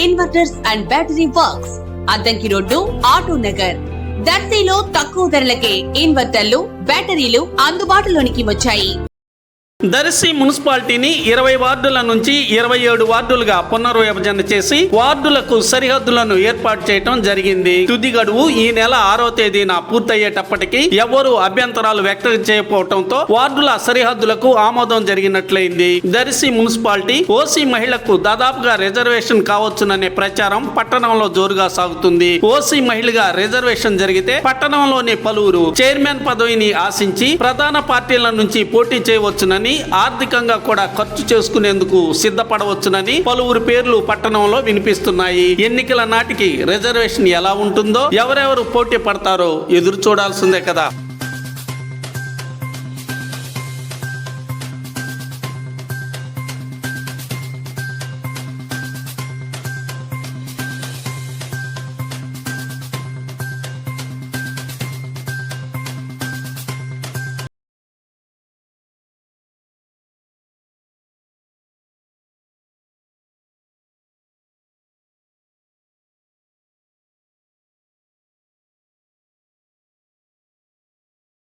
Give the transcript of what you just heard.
Inverters and battery works, Addanki road, auto Nagar. దర్శిలో తక్కువ ధరలకే ఇన్వర్టర్లు, బ్యాటరీలు అందుబాటులోనికి వచ్చాయి. దర్శి మున్సిపాలిటీని 20 వార్డుల నుంచి 27 వార్డులుగా పునర్విభజన చేసి వార్డులకు సరిహద్దులను ఏర్పాటు చేయడం జరిగింది. తుది గడువు ఈ నెల 6వ తేదీన పూర్తయ్యేటప్పటికీ ఎవరూ అభ్యంతరాలు వ్యక్తం చేయకపోవడంతో వార్డుల సరిహద్దులకు ఆమోదం జరిగినట్లయింది. దర్శి మున్సిపాలిటీ ఓసీ మహిళకు దాదాపుగా రిజర్వేషన్ కావచ్చుననే ప్రచారం పట్టణంలో జోరుగా సాగుతుంది. ఓసీ మహిళగా రిజర్వేషన్ జరిగితే పట్టణంలోని పలువురు చైర్మన్ పదవిని ఆశించి ప్రధాన పార్టీల నుంచి పోటీ చేయవచ్చునని, ఆర్థికంగా కూడా ఖర్చు చేసుకునేందుకు సిద్ధపడవచ్చునని పలువురు పేర్లు పట్టణంలో వినిపిస్తున్నాయి. ఎన్నికల నాటికి రిజర్వేషన్ ఎలా ఉంటుందో, ఎవరెవరు పోటీ పడతారో ఎదురు చూడాల్సిందే కదా.